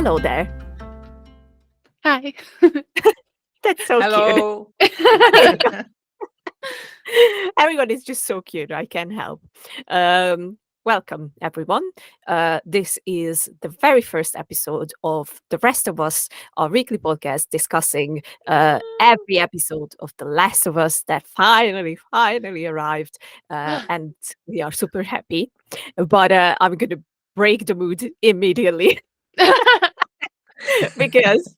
Hello there. Hi. That's so cute. Hello. Everyone is just so cute. I can't help. Welcome, everyone. This is the very first episode of The Rest of Us, our weekly podcast discussing every episode of The Last of Us that finally arrived. And we are super happy. But I'm going to break the mood immediately because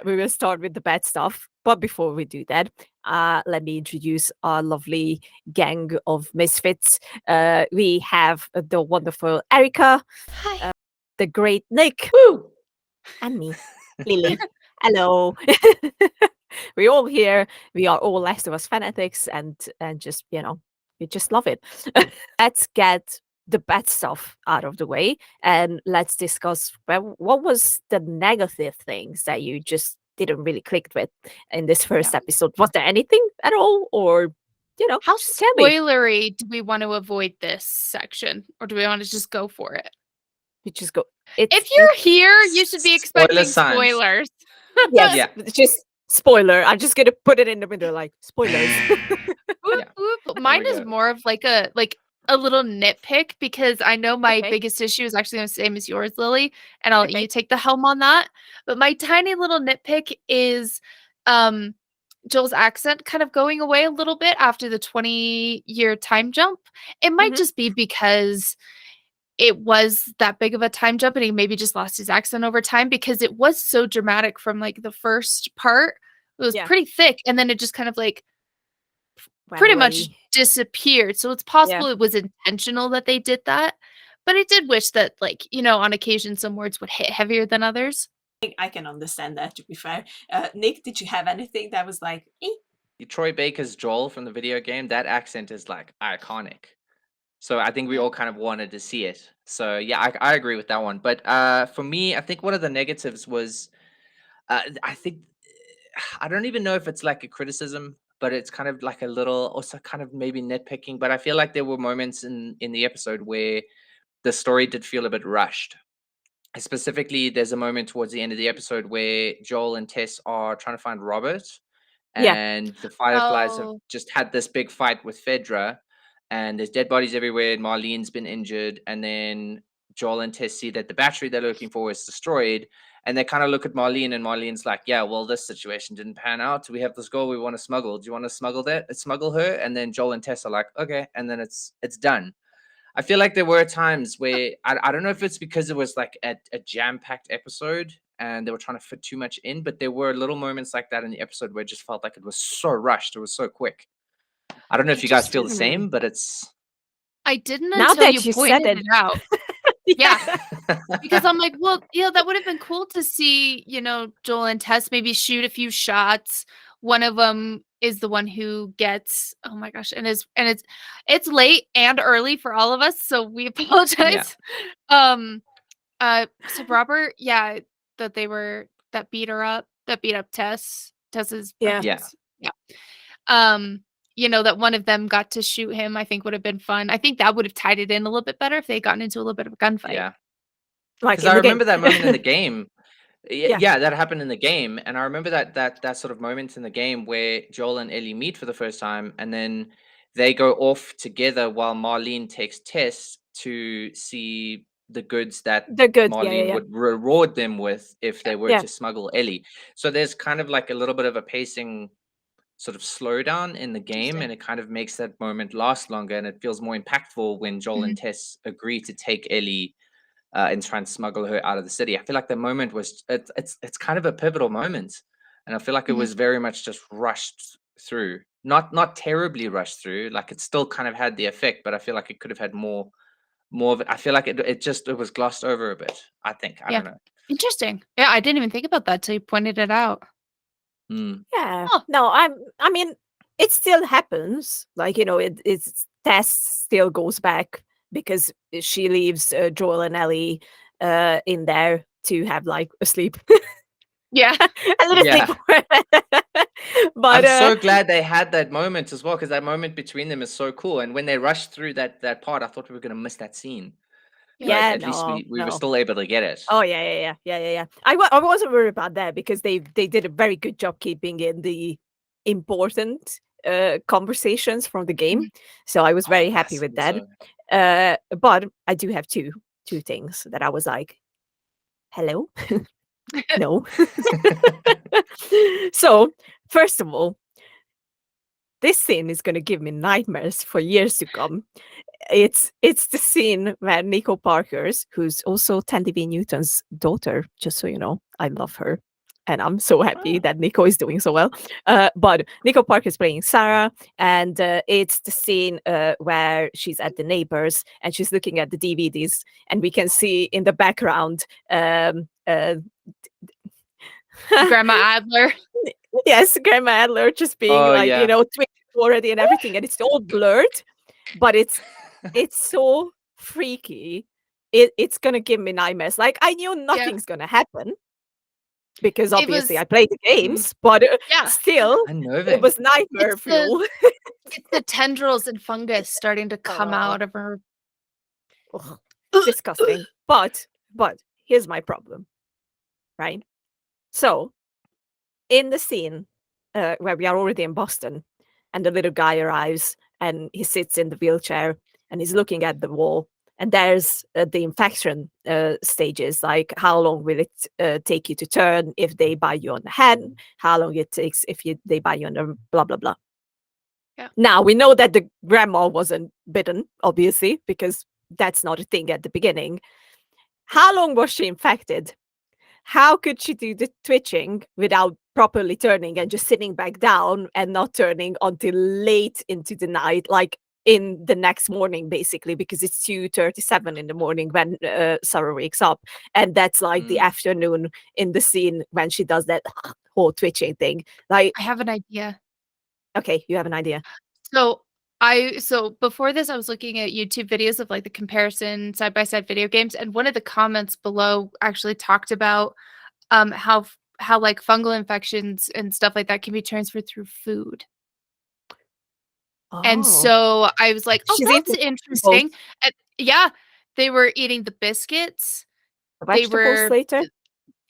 we will start with the bad stuff. But before we do that, let me introduce our lovely gang of misfits. We have the wonderful Erika, Hi. the great Nick, Woo. and me, Lily. Hello. We're all here. We are all Last of Us fanatics, and just we just love it. Let's get the bad stuff out of the way, and let's discuss what was the negative things that you just didn't really click with in this first episode. Was there anything at all, or How just tell me? spoilery do we want to avoid this section, or do we want to just go for it? We just go. If you're here, you should be Spoiler expecting signs. spoilers. Yes, Yeah. it's just spoiler. I'm just gonna put it in the middle, like spoilers. Whoop, Yeah. whoop. Mine we is go. more of like a little nitpick because I know my Okay. biggest issue is actually the same as yours, Lily, and I'll let Okay. you take the helm on that. But my tiny little nitpick is Joel's accent kind of going away a little bit after the 20-year time jump. It might Mhm. just be because it was that big of a time jump and he maybe just lost his accent over time, because it was so dramatic from like the first part. It was Yeah. pretty thick, and then it just kind of like Went pretty much away. disappeared. So it's possible it was intentional that they did that. But I did wish that, like, on occasion some words would hit heavier than others. I can understand that, to be fair. Nick, did you have anything that was like, Troy Baker's Joel from the video game, that accent is like iconic. So I think we all kind of wanted to see it. So yeah, I agree with that one. But for me, I think one of the negatives was I think I don't even know if it's like a criticism, but it's kind of like a little also kind of maybe nitpicking. But I feel like there were moments in the episode where the story did feel a bit rushed. Specifically, there's a moment towards the end of the episode where Joel and Tess are trying to find Robert, yeah, and the Fireflies have Oh, just had this big fight with Fedra, and there's dead bodies everywhere. And Marlene's been injured, and then Joel and Tess see that the battery they're looking for is destroyed, and they kind of look at Marlene, and Marlene's like, "Yeah, well, this situation didn't pan out. We have this girl we want to smuggle. Do you want to smuggle her?" And then Joel and Tess are like, "Okay," and then it's done. I feel like there were times where I don't know if it's because it was like a jam-packed episode and they were trying to fit too much in, but there were little moments like that in the episode where it just felt like it was so rushed. It was so quick. I don't know if it you guys just feel the didn't. same, but it's I didn't Now until that you you said pointed it. it out. Yeah. Yeah. Because I'm like, well, that would have been cool to see, Joel and Tess maybe shoot a few shots. One of them is the one who gets, oh my gosh, and it's late and early for all of us, so we yeah. apologize. So Robert, yeah, that beat up Tess's Yeah. Yeah. friends. Yeah. That one of them got to shoot him, I think would have been fun. I think that would have tied it in a little bit better if they had gotten into a little bit of a gunfight. Yeah. Like Because in I the game. remember that moment in the game. Yeah. Yeah, that happened in the game, and I remember that sort of moment in the game where Joel and Ellie meet for the first time, and then they go off together while Marlene takes Tess to see the goods that The good. Yeah, Marlene yeah, would reward them with if they were yeah. to smuggle Ellie. So there's kind of like a little bit of a pacing sort of slowdown in the game, and it kind of makes that moment last longer, and it feels more impactful when Joel and Tess agree to take Ellie and try and smuggle her out of the city. I feel like the moment was it's kind of a pivotal moment, and I feel like it was very much just rushed through. Not terribly rushed through. Like it still kind of had the effect, but I feel like it could have had more of it. I feel like it was glossed over a bit. I think I Yeah. don't know. Interesting. Yeah, I didn't even think about that till you pointed it out. Mm. Yeah. Oh. No, I mean, it still happens. Like, it's Tess still goes back because she leaves Joel and Ellie in there to have like a sleep. Yeah. A little Yeah. sleep. But I'm so glad they had that moment as well, because that moment between them is so cool. And when they rushed through that part, I thought we were gonna miss that scene. Yeah. but Yeah, at least no, we were no. still able to get it. Oh yeah. I wasn't worried about that because they did a very good job keeping in the important conversations from the game, Mhm. so I was Oh, very happy that's with that. awesome. But I do have two things that I was like, hello, no. So first of all, this scene is going to give me nightmares for years to come. It's the scene where Nico Parker's, who's also Tandy V. Newton's daughter, just so you know, I love her. And I'm so happy Oh. that Nico is doing so well. But Nico Parker is playing Sarah, and it's the scene where she's at the neighbors and she's looking at the DVDs, and we can see in the background, Grandma Adler. yes, Grandma Adler just being Oh like, yeah. twitching already and everything, and it's all blurred, but it's so freaky. It's gonna give me nightmares. Like I knew Yeah. nothing's gonna happen because It obviously was I played the Mm, games, but yeah. still, it unnerving. was nightmare It's the fuel. it's the tendrils and fungus starting to come Oh, out of her. ugh, disgusting. But here's my problem, right? So in the scene where we are already in Boston, and the little guy arrives and he sits in the wheelchair and he's looking at the wall. And there's the infection stages, like how long will it take you to turn if they bite you on the head, how long it takes if they bite you on the blah, blah, blah. Yeah. Now, we know that the grandma wasn't bitten, obviously, because that's not a thing at the beginning. How long was she infected? How could she do the twitching without properly turning and just sitting back down and not turning until late into the night, like in the next morning, basically, because it's 2:37 in the morning when Sarah wakes up, and that's like the Mm. afternoon in the scene when she does that whole twitching thing. Like, I have an idea. okay, you have an idea? So so before this, I was looking at YouTube videos of like the comparison side by side video games, and one of the comments below actually talked about how like fungal infections and stuff like that can be transferred through food. And Oh, so I was like, "Oh, she's that's eating vegetables. interesting." And yeah, they were eating the biscuits, they Vegetables were later.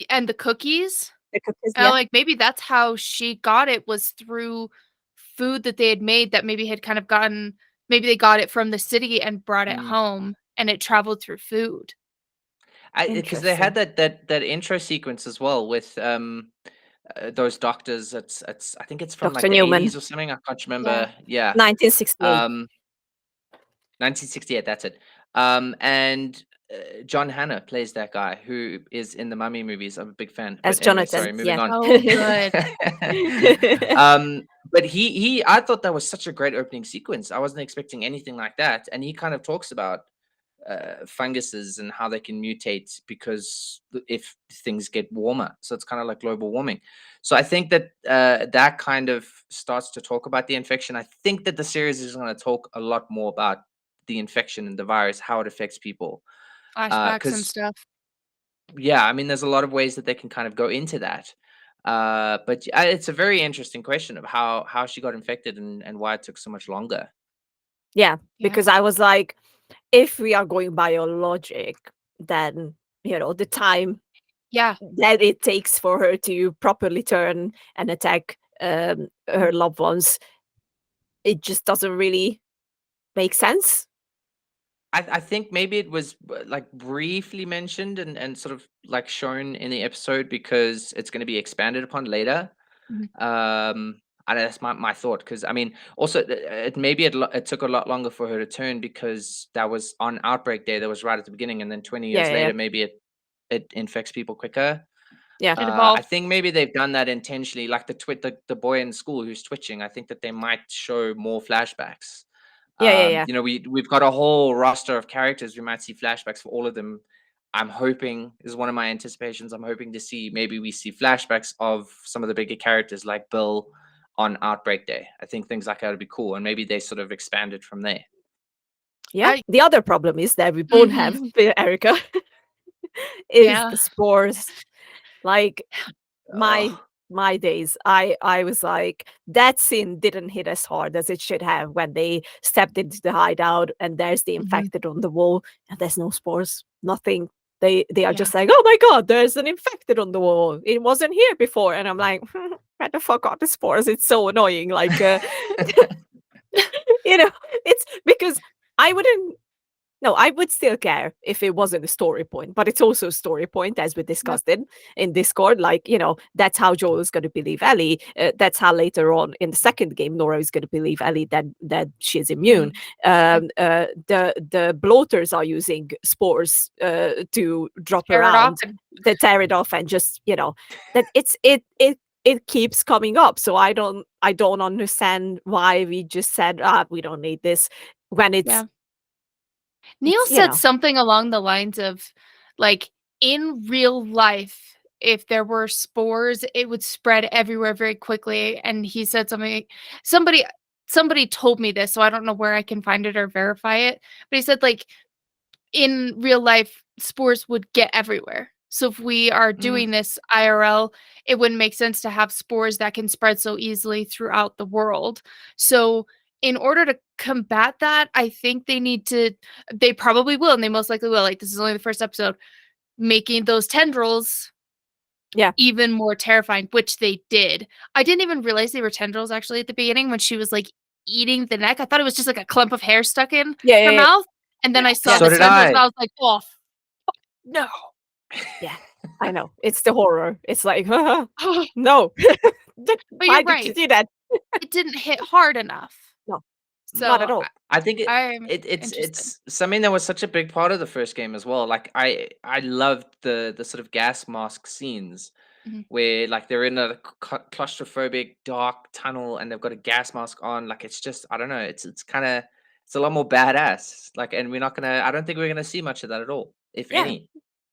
and the cookies. The cookies, And I'm yeah. like, maybe that's how she got it was through food that they had made that maybe had kind of gotten maybe they got it from the city and brought it Mm. home and it traveled through food. Because they had Interesting. that intro sequence as well with those doctors. It's I think it's from like Dr. the Newman, 80s or something. I can't Yeah. remember. Yeah. 1968. Um, 1968. That's it. And John Hannah plays that guy who is in the Mummy movies. I'm a big fan. As But anyway, Jonathan, sorry. Moving yeah. on. So good. But I thought that was such a great opening sequence. I wasn't expecting anything like that, and he kind of talks about funguses and how they can mutate because if things get warmer, so it's kind of like global warming. So I think that that kind of starts to talk about the infection. I think that the series is going to talk a lot more about the infection and the virus, how it affects people. Flashbacks and Because stuff. yeah, I mean, there's a lot of ways that they can kind of go into that. But it's a very interesting question of how she got infected and why it took so much longer. Yeah, Yeah. because I was like, if we are going by your logic, then, the time Yeah. that it takes for her to properly turn and attack her loved ones, it just doesn't really make sense. I think maybe it was like briefly mentioned and sort of like shown in the episode because it's going to be expanded upon later. Mhm. And that's my thought because I mean also it maybe it took a lot longer for her to turn because that was on Outbreak Day that was right at the beginning and then 20 Yeah, years yeah, yeah. later maybe it infects people quicker. Yeah. It I evolved. think maybe they've done that intentionally, like the boy in school who's twitching. I think that they might show more flashbacks. Yeah, yeah, yeah. We've got a whole roster of characters. We might see flashbacks for all of them. I'm hoping is one of my anticipations. I'm hoping to see maybe we see flashbacks of some of the bigger characters like Bill on Outbreak Day. I think things like that would be cool, and maybe they sort of expanded from there. Yeah. I The other problem is that we both Mhm. have, Erica, is Yeah. the spores. Like, my Ugh. my days, I was like, that scene didn't hit as hard as it should have when they stepped into the hideout and there's the Mhm. infected on the wall and there's no spores, nothing. They are Yeah. just like, oh my god, there's an infected on the wall. It wasn't here before, and I'm like, where the fuck are the spores? It's so annoying. Like, you know, it's because I wouldn't. No, I would still care if it wasn't a story point, but it's also a story point, as we Yep. discussed in Discord. Like, that's how Joel is going to believe Ellie. That's how later on in the second game, Nora is going to believe Ellie that she's immune. Mhm. The bloaters are using spores to drop Tear it off around, and they tear it off, and just that it keeps coming up. So I don't understand why we just said we don't need this when it's yeah. Neil it's said something along the lines of, like, in real life, if there were spores, it would spread everywhere very quickly. And he said somebody somebody told me this, so I don't know where I can find it or verify it. But he said, like, in real life, spores would get everywhere. So if we are Mm. doing this IRL, it wouldn't make sense to have spores that can spread so easily throughout the world. So in order to combat that, I think they probably will, and they most likely will. Like, this is only the first episode, making those tendrils Yeah. even more terrifying, which they did. I didn't even realize they were tendrils actually at the beginning when she was like eating the neck. I thought it was just like a clump of hair stuck in Yeah, her yeah, yeah. mouth. And then I saw Yeah. So the did tendrils and I. I was like, oh, no. Yeah, I know. It's the horror. It's like, But no. you're Why did you right. do that? It didn't hit hard enough. No, not So at all. I think I'm it's interested. it's something that was such a big part of the first game as well. Like I loved the sort of gas mask scenes Mhm. where like they're in a claustrophobic dark tunnel and they've got a gas mask on. Like it's just I don't know. It's kind of it's a lot more badass. Like and we're not gonna. I don't think we're gonna see much of that at all, if Yeah, any.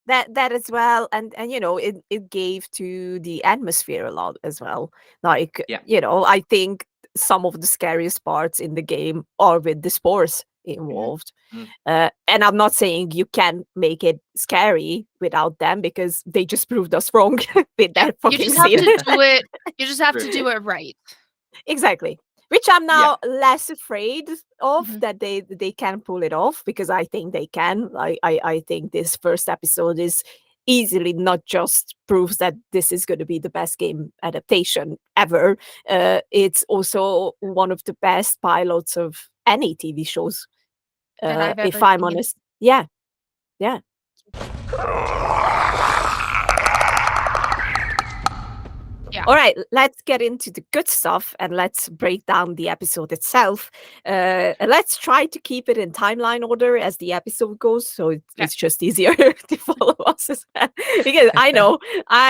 that as well, and it gave to the atmosphere a lot as well. Like, Yeah. I think some of the scariest parts in the game are with the spores Mhm. involved. Mm. And I'm not saying you can make it scary without them because they just proved us wrong with Yeah, that you fucking just have scene. to do it. You just have to True. do it right. Exactly. Which I'm Yeah. now less afraid of Mhm. that they can pull it off because I think they can. I think this first episode is easily not just proves that this is going to be the best game adaptation ever. It's also one of the best pilots of any TV shows. That I've If ever I'm seen. honest, yeah, yeah. Yeah. All right, let's get into the good stuff and let's break down the episode itself. Let's try to keep it in timeline order as the episode goes, so Okay. it's just easier to follow us as well. Because I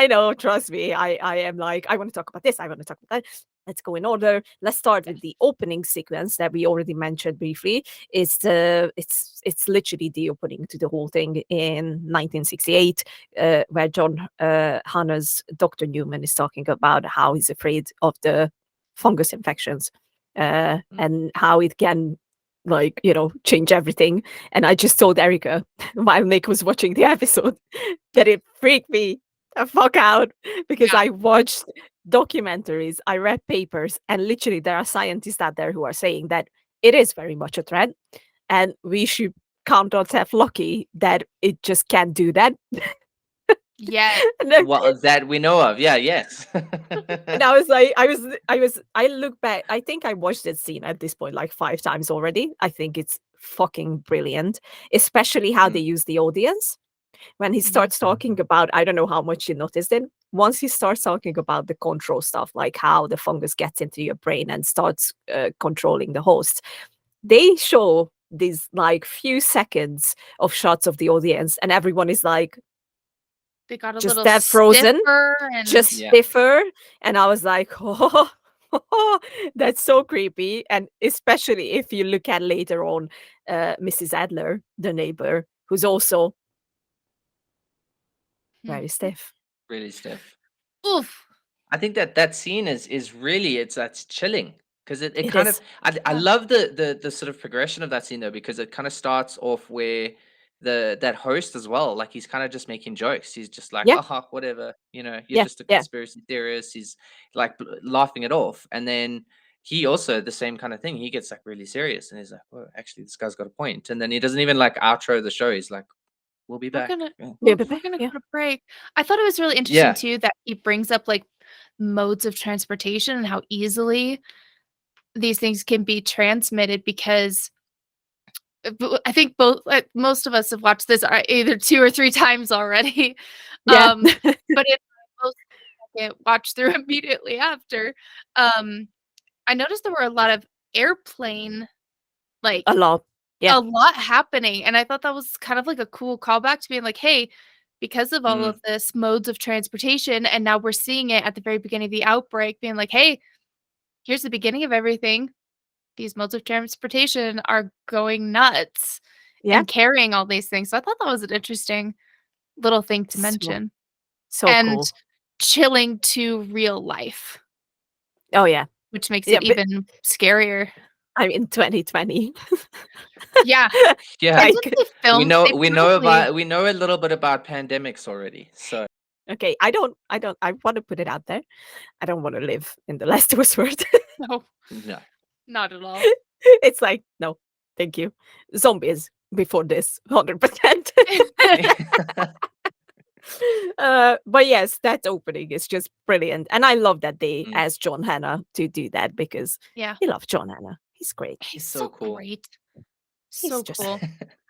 know, trust me, I am like, I want to talk about this, I want to talk about that. Let's go in order. Let's start with the opening sequence that we already mentioned briefly. It's literally the opening to the whole thing in 1968, where John Hanna's Dr. Newman is talking about how he's afraid of the fungus infections Mm. and how it can change everything. And I just told Erika while Nick was watching the episode that it freaked me the fuck out because Yeah. I watched documentaries, I read papers, and literally there are scientists out there who are saying that it is very much a threat and we should count ourselves lucky that it just can't do that. Yeah. Well, that we know of. Yeah. Yes. And I was like, I look back, I think I watched that scene at this point like 5 times already. I think it's fucking brilliant, especially how they Mm. use the audience. When he Mhm. starts talking about, I don't know how much you noticed it, once he starts talking about the control stuff, like how the fungus gets into your brain and starts controlling the host, they show these like few seconds of shots of the audience, and everyone is like, They got a just little that frozen, stiffer and just Yeah. stiffer. And I was like, oh, that's so creepy. And especially if you look at later on Mrs. Adler, the neighbor, who's also Mhm. very stiff. Really stiff. Oof. I think that scene is really that's chilling because it It kind of is. I Yeah. love the sort of progression of that scene though because it kind of starts off where that host as well. Like he's kind of just making jokes. He's just like, Yeah, haha, whatever. You're yeah, just a yeah. conspiracy theorist. He's like laughing it off, and then he also the same kind of thing. He gets like really serious, and he's like, "Oh, actually, this guy's got a point." And then he doesn't even like outro the show. He's like, "We'll be We're back." gonna Yeah. Yeah, we're gonna yeah, go to break. I thought it was really interesting Yeah. too that he brings up like modes of transportation and how easily these things can be transmitted because I think both like, most of us have watched this either 2 or 3 times already. yeah. But in my most second watch through immediately after, um, I noticed there were a lot of airplane, A like, lot. Yeah, a lot happening, and I thought that was kind of like a cool callback to being like, "Hey, because of all Mm, of this modes of transportation, and now we're seeing it at the very beginning of the outbreak," being like, "Hey, here's the beginning of everything. These modes of transportation are going nuts yeah. and carrying all these things." So I thought that was an interesting little thing to So mention, so and cool. chilling to real life, Oh yeah, which makes yeah. it But even scarier. I'm in 2020. Yeah, yeah. and didn't Like, they We film know they we know probably about we know a little bit about pandemics already. So okay, I want to put it out there. I don't want to live in the Last of Us world. no, no. not at all. It's like, no, thank you. Zombies before this, 100%. But yes, that opening is just brilliant. And I love that they Mm, asked John Hannah to do that because Yeah. you love John Hannah. He's great. He's he's so so cool. great. He's So just cool.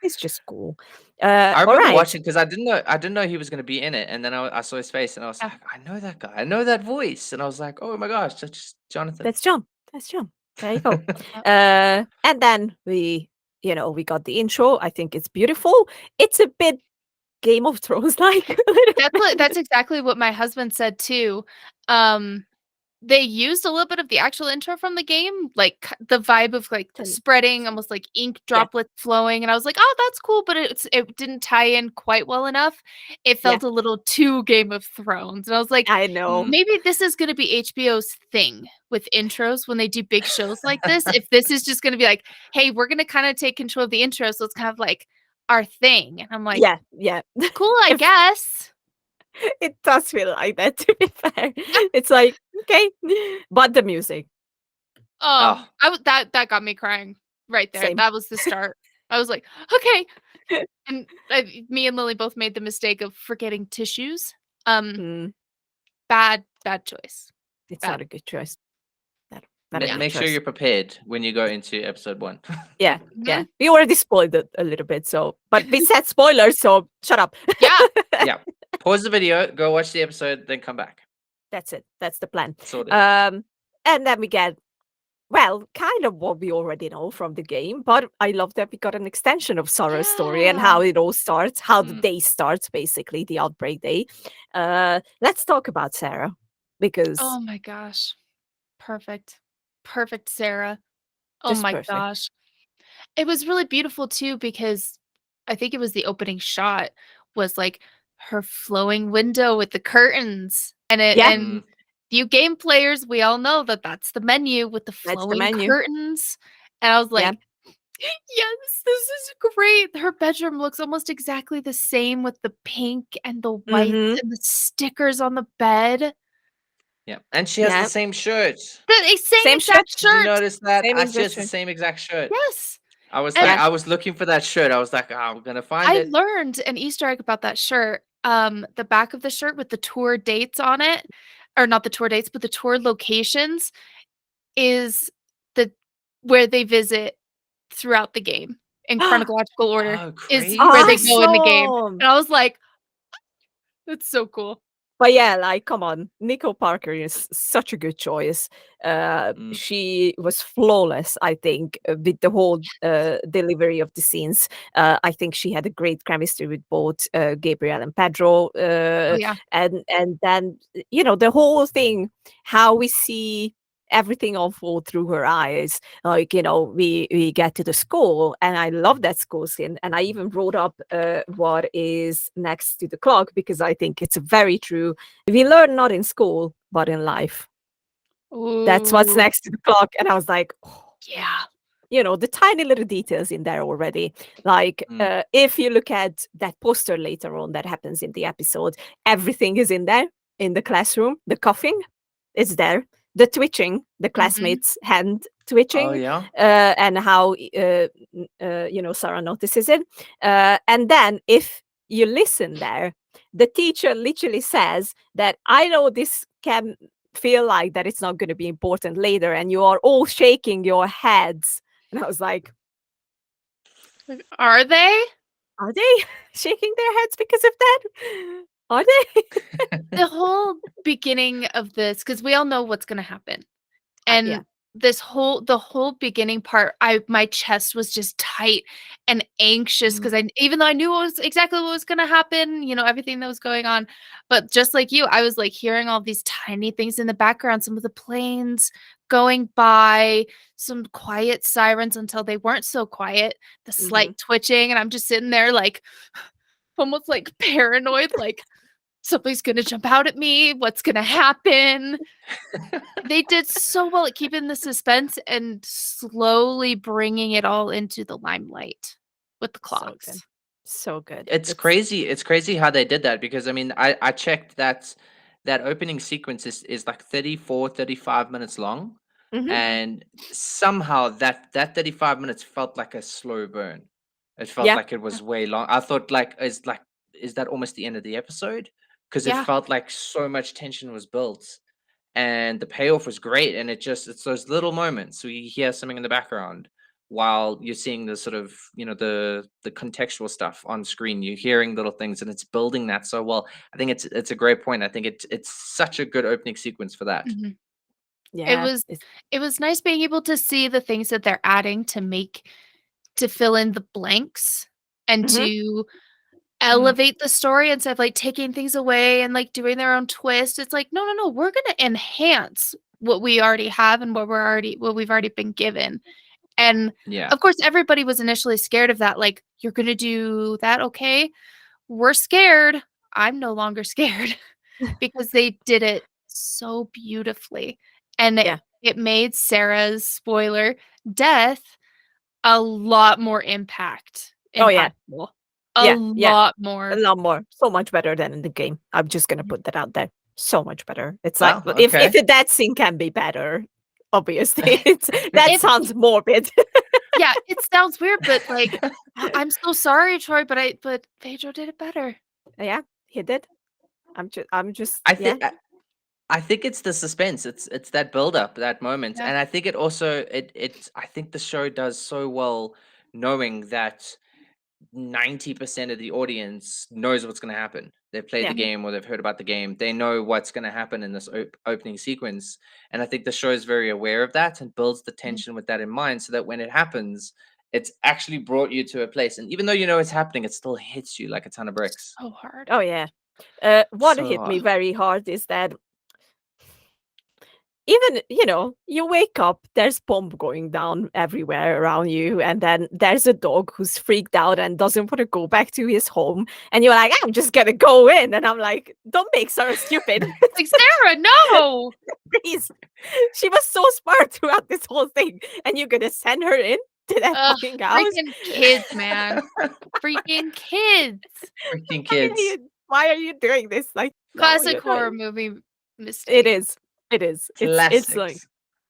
he's just cool. I All remember right. watching because I didn't know he was going to be in it, and then I saw his face, and I was Yeah. like, I know that guy, I know that voice, and I was like, oh my gosh, that's just Jonathan. That's John. That's John. There you go. Yep. And then we got the intro. I think it's beautiful. It's a bit Game of Thrones like a little That's bit. exactly what my husband said too. Um, they used a little bit of the actual intro from the game, like the vibe of like Ten- spreading, almost like ink Yeah, droplets flowing, and I was like, "Oh, that's cool," but it didn't tie in quite well enough. It yeah. felt a little too Game of Thrones, and I was like, I know. Mm. maybe this is gonna be HBO's thing with intros when they do big shows like this. If this is just gonna be like, "Hey, we're gonna kinda take control of the intro, so it's kind of like our thing," and I'm like, Yeah, yeah. "Cool, I If guess." it does feel like that, to be fair. Yeah. It's like, okay, but the music, Oh, Oh, that got me crying right there. same. That was the start. I was like, "Okay." And, me and Lily both made the mistake of forgetting tissues. Mm, Bad choice. it's not Bad. a good choice. Not a Yeah. good make sure choice. you're prepared when you go into episode 1. Yeah, yeah. Mhm. We already spoiled it a little bit, so but we said spoilers, so shut up. Yeah. Yeah, pause the video, go watch the episode, then come back. That's it. That's the plan. Sorted. And then we get well, kind of what we already know from the game, but I love that we got an extension of Sarah's story and Yeah. how it all starts, how the Mm. day starts, basically, the outbreak day. Let's talk about Sarah because Oh my gosh. Perfect. Perfect, Sarah. Oh just my perfect. gosh. It was really beautiful too because I think it was the opening shot was like her flowing window with the curtains Yeah, and Mm. you game players, we all know that that's the menu with the that's the flowing menu. curtains. And I was Yeah. like, yes, this is great. Her bedroom looks almost exactly the same with the pink and the whites Mm-hmm. and the stickers on the bed. Yeah, and she has the Yeah. same shirt. The same Same shirt, exact Did you shirt. notice that? same She exact has the shirt. same exact shirt. Yes. I was And like, Yeah. I was looking for that shirt. I was like, I'm gonna find I it. learned an Easter egg about that shirt. The back of the shirt with the tour dates on it, or not the tour dates, but the tour locations is the where they visit throughout the game in chronological order Oh, is where they go crazy. in the game. Awesome. And I was like, "That's so cool." But yeah, like, come on, Nico Parker is such a good choice. Mm. She was flawless, I think, with the whole delivery of the scenes. I think she had a great chemistry with both Gabriel and Pedro, Oh, yeah. and then the whole thing, how we see everything unfold through her eyes. Like we get to the school, and I love that school scene. And I even wrote up what is next to the clock because I think it's very true. We learn not in school, but in life. That's what's Ooh, next to the clock. And I was like, oh, yeah. the tiny little details in there already. Like if you look at that poster later on that happens in the episode, everything is in there in the classroom. The coughing is there. The twitching, the classmates' hand Oh twitching, yeah. and how Sarah notices it. And then if you listen there, the teacher literally says that I know this can feel like that it's not going to be important later, and you are all shaking your heads. And I was like, Are they? are they shaking their heads because of that? Are they? The whole beginning of this, because we all know what's going to happen. And Yeah. the whole beginning part, my chest was just tight and anxious because even though I knew exactly what was going to happen, everything that was going on, but just like you, I was like hearing all these tiny things in the background, some of the planes going by, some quiet sirens until they weren't so quiet, the slight twitching, and I'm just sitting there like almost like paranoid, like somebody's gonna jump out at me. What's gonna happen? They did so well at keeping the suspense and slowly bringing it all into the limelight with the clocks. So good. It's crazy. It's crazy how they did that, because I mean, I checked that opening sequence is like 34, 35 minutes long, and somehow that 35 minutes felt like a slow burn. It felt Yeah. like it was way long. I thought is that almost the end of the episode? Because it Yeah. felt like so much tension was built, and the payoff was great. And it's those little moments. So you hear something in the background while you're seeing the sort of the contextual stuff on screen. You're hearing little things, and it's building that so well. I think it's a great point. I think it's such a good opening sequence for that. Mhm. Yeah. It was nice being able to see the things that they're adding to fill in the blanks and to elevate the story instead of like taking things away and like doing their own twist. It's like, no, we're gonna enhance what we already have and what we've already been given. And Yeah. of course, everybody was initially scared of that. Like, you're gonna do that, okay? We're scared. I'm no longer scared because they did it so beautifully, and Yeah. it made Sarah's spoiler death a lot more Oh yeah. impactful. Yeah. Lot A more. lot more. So much better than in the game. I'm just gonna put that out there. So much better. It's like Wow. if Okay. that scene can be better, obviously that If- sounds morbid. Yeah, it sounds weird, but like I'm so sorry, Troy, but Pedro did it better. Yeah, he did. I'm just I yeah. think I think it's the suspense. It's that build up, that moment, Yeah. and I think it also I think the show does so well knowing that 90% of the audience knows what's going to happen. They've played the Yeah. game, or they've heard about the game. They know what's going to happen in this opening sequence, and I think the show is very aware of that and builds the tension with that in mind, so that when it happens, it's actually brought you to a place. And even though you know it's happening, it still hits you like a ton of bricks. So hard. Oh yeah. What So hit me hard. very hard is that even you wake up, there's bomb going down everywhere around you, and then there's a dog who's freaked out and doesn't want to go back to his home, and you're like, I'm just gonna go in, and I'm like, don't make Sarah stupid. Like, Sarah, no. Please. She was so smart throughout this whole thing, and you're gonna send her in to that Ugh, fucking house. freaking kids, man. Freaking kids. Freaking Why are kids. why are you doing this? Like, no, Classic you're not. horror movie mistake. It is. It's like,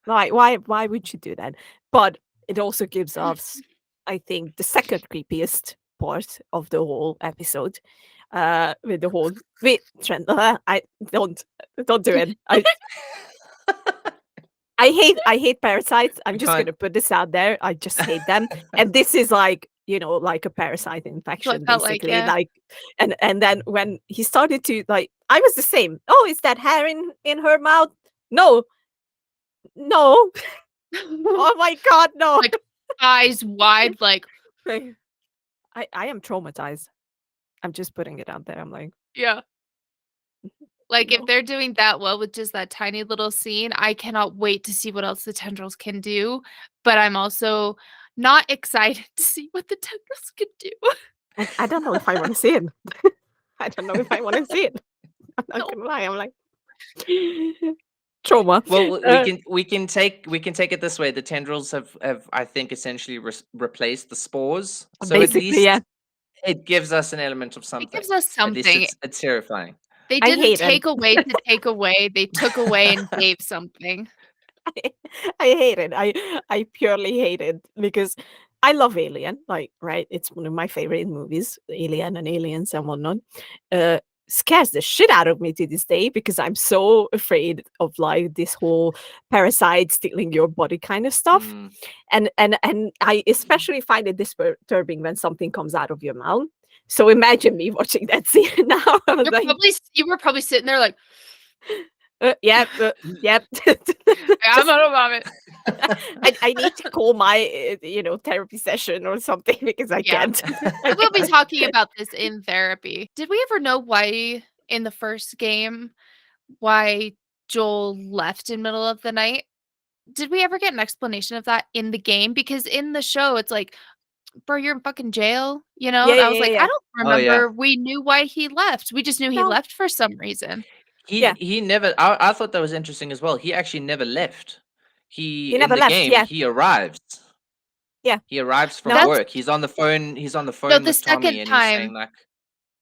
Classics. why would you do that? But it also gives us, I think, the second creepiest part of the whole episode. With the whole Trent, I don't do it. I hate parasites. I'm You just can't. gonna put this out there. I just hate them. And this is like, like a parasite infection, felt like, basically. yeah. Like, and then when he started to like, I was the same. Oh, is that hair in her mouth? No. Oh my god, no. Like, eyes wide, like, I am traumatized. I'm just putting it out there. I'm like, yeah. Like, No. if they're doing that well with just that tiny little scene, I cannot wait to see what else the tendrils can do. But I'm also not excited to see what the tendrils can do. I don't know if I want to see it. I don't know if I want to see it. I'm not gonna lie. I'm like, trauma. Well, Uh, we can take it this way. The tendrils have I think essentially replaced the spores, so at Basically, yeah. least it gives us an element of It something. gives us At least something. it's terrifying. They I didn't hate it. take away to take away. They took away and gave something. I hate it. I purely hate it because I love Alien. Like, right? It's one of my favorite movies, Alien and Aliens and whatnot. Uh, Scares the shit out of me to this day because I'm so afraid of like this whole parasite stealing your body kind of stuff. Mm. And I especially find it disturbing when something comes out of your mouth. So imagine me watching that scene now. I was like, You were probably sitting there like, yep, yep. I'm gonna vomit. I need to call my therapy session or something because I Yeah. can't. We will be talking about this in therapy. Did we ever know why in the first game why Joel left in middle of the night? Did we ever get an explanation of that in the game? Because in the show, it's like, bro, you're in fucking jail, you know? Yeah, And I yeah, was yeah, like, I yeah. don't Oh yeah. remember we knew why he left. We just knew he No, left for some reason. yeah, He never. I thought that was interesting as well. He actually never left. He he in never the left. game Yeah, he arrives. yeah. He arrives from No, That's work. He's on the phone. He's on the no, phone the with Tommy, second and he's saying time. like,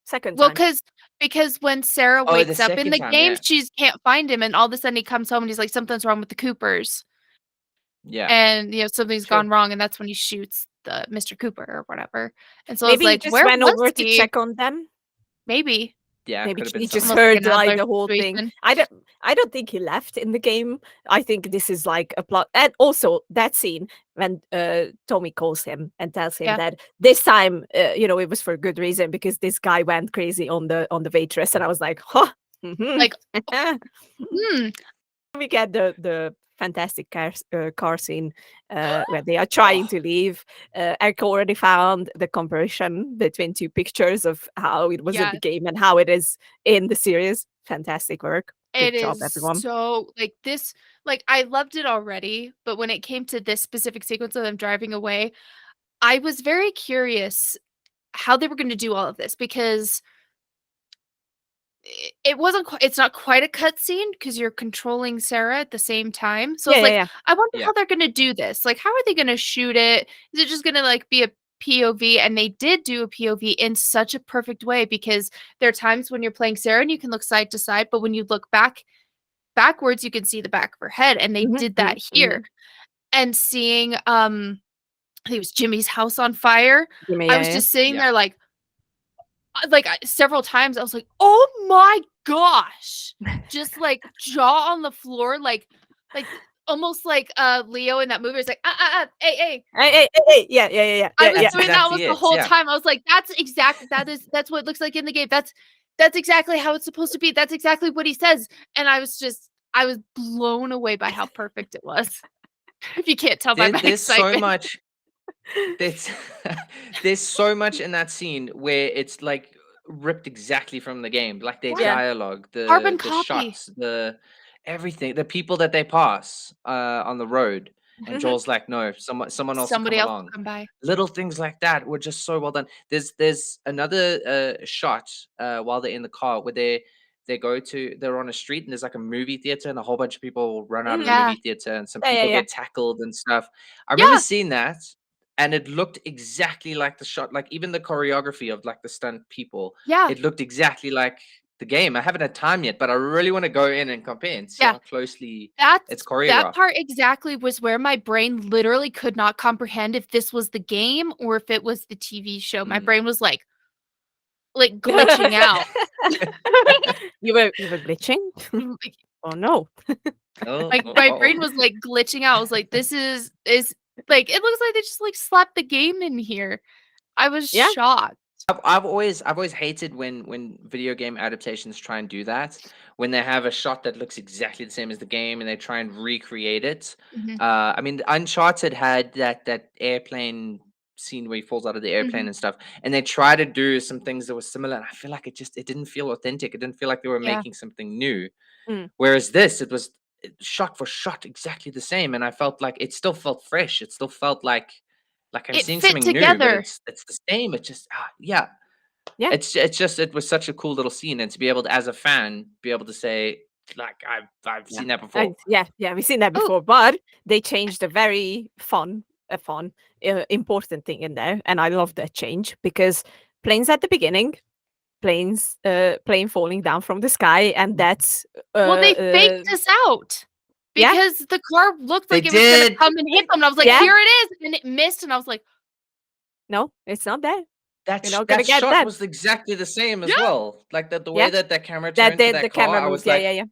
second Well, time. because when Sarah "Oh, the wakes up in second the time, game, yeah, she can't find him, and all of a sudden he comes home and he's like, something's wrong with the Coopers. yeah." And something's True. gone wrong, and that's when he shoots the Mr. Cooper or whatever. And so I was Maybe he like, just where ran was over to he? check on them. Maybe. Yeah, Maybe could have been he just something Almost like like that. heard an like Adler the whole thing. situation. I don't think he left in the game. I think this is like a plot. And also that scene when Tommy calls him and tells him Yeah. that this time, it was for a good reason because this guy went crazy on the waitress, and I was like, huh. Like, Mhm. hmm. We get the fantastic car scene where they are trying Oh, to leave. Erika already found the comparison between two pictures of how it was in Yeah. the game and how it is in the series. Fantastic work. It Good job, is everyone. so like this, like I loved it already, but when it came to this specific sequence of them driving away, I was very curious how they were going to do all of this because it wasn't it's not quite a cutscene because you're controlling Sarah at the same time. So Yeah, it's yeah, like, yeah. I wonder yeah. how they're going to do this. Like, how are they going to shoot it? Is it just going to like be a POV? And they did do a POV in such a perfect way because there are times when you're playing Sarah and you can look side to side, but when you look backwards, you can see the back of her head, and they Mhm, did that mhm, here. mhm. And seeing I think it was Jimmy's house on fire, Yeah, I yeah, was yeah. just sitting Yeah. there like several times I was like, "Oh my gosh." Just like jaw on the floor like almost like Leo in that movie is like, hey, hey." Hey, hey, hey, hey. Yeah, yeah, yeah, yeah, I yeah, was yeah. That's doing that exactly almost the it. whole Yeah. time. I was like, that's what it looks like in the game. That's exactly how it's supposed to be. That's exactly what he says. And I was blown away by how perfect it was. If you can't tell by my There's so excitement. much. There's there's so much in that scene where it's like ripped exactly from the game, like their Yeah. Yeah. dialogue, Carbon the copy. shots, the everything, the people that they pass on the road, and Mhm. Joel's like, no, someone else will come Somebody else will along. come by. Little things like that were just so well done. There's another shot while they're in the car where they're on a street and there's like a movie theater and a whole bunch of people run out of the Mhm. Yeah. movie theater and some Yeah, yeah, people yeah. get tackled and stuff. I remember Yeah. seeing that and it looked exactly like the shot, like even the choreography of like the stunt people, Yeah. it looked exactly like the game. I haven't had time yet, but I really want to go in and compare and see Yeah. how closely it's That choreographed. part exactly was where my brain literally could not comprehend if this was the game or if it was the TV show. My Mm. brain was like glitching out. You were glitching? Like, Oh no. Oh, like oh, my oh. brain was like glitching out. I was like, this is like it looks like they just like slapped the game in here. I was Yeah. shocked. I've always hated when video game adaptations try and do that, when they have a shot that looks exactly the same as the game and they try and recreate it. Mhm, I mean, Uncharted had that airplane scene where he falls out of the airplane mhm. and stuff, and they try to do some things that were similar. And I feel like it didn't feel authentic. It didn't feel like they were Yeah. making something new. Mm. Whereas this, it was shot for shot exactly the same, and I felt like it still felt fresh. It still felt like I'm It seeing fit something new, but together. it's the same. It just yeah. Yeah. It's just it was such a cool little scene, and to be able to, as a fan, be able to say like I've Yeah. seen that before. Yeah, we've seen that Oh, before, but they changed a very fun, important thing in there, and I love that change because planes at the beginning, plane falling down from the sky, and that's well, they faked us out yeah, because the car looked They like it was gonna did. come and hit them, and I was like, yeah, "Here it is," and it missed, and I was like, no, it's not there. That You're not gonna that get shot that. was exactly the same as "Yeah, well. Like the way Yeah, that camera that turned to the that car, camera I moves. was Yeah, like, yeah, yeah.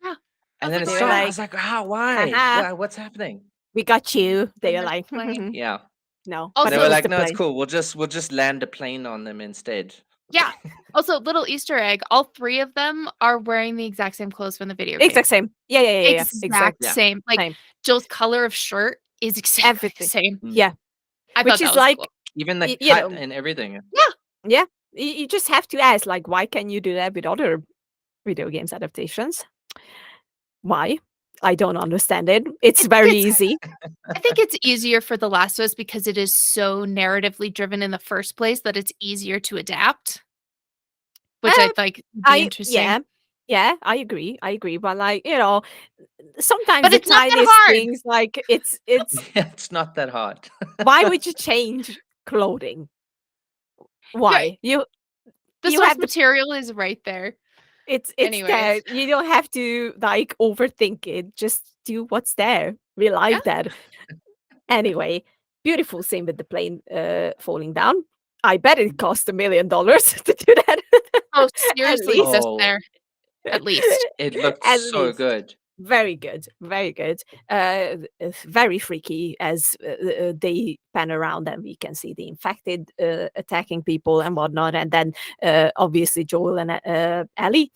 yeah." I and was then like, it They were stopped. I "Oh, was like, like, ah, why? haha, What's happening? we got you. They and were there's like, the plane." Yeah. no, but They it were Also, was like, the no, it's plane. cool. We'll just land a plane on them instead. yeah. Also, little Easter egg, all 3 of them are wearing the exact same clothes from the video game. Exact same. Yeah. Exact Exact Yeah. same. Like, same. Joel's color of shirt is exactly the Everything. same. Mm. Yeah, I which thought is that was like, cool. Even the you cut know, and everything. yeah. You just have to ask, like, why can you do that with other video games adaptations? Why? I don't understand it. It's I think very it's easy. I think it's easier for The Last of Us because it is so narratively driven in the first place that it's easier to adapt, which I Uh, think would be I interesting. yeah, I agree. But like, sometimes But the it's not that tiniest hard. things, like it's It's not that hard. why would you change clothing? Yeah, Why? the You source have the material is right there. it's Anyways. there. You don't have to like overthink it. Just do what's there. We Yeah. like that. Anyway, beautiful scene with the plane falling down. I bet it cost $1 million to do that. Oh, At seriously, least. just Oh, there, at least. it looked At so least. good. Very good, very good. Very freaky as they pan around and we can see the infected attacking people and whatnot. And then obviously Joel and Ellie,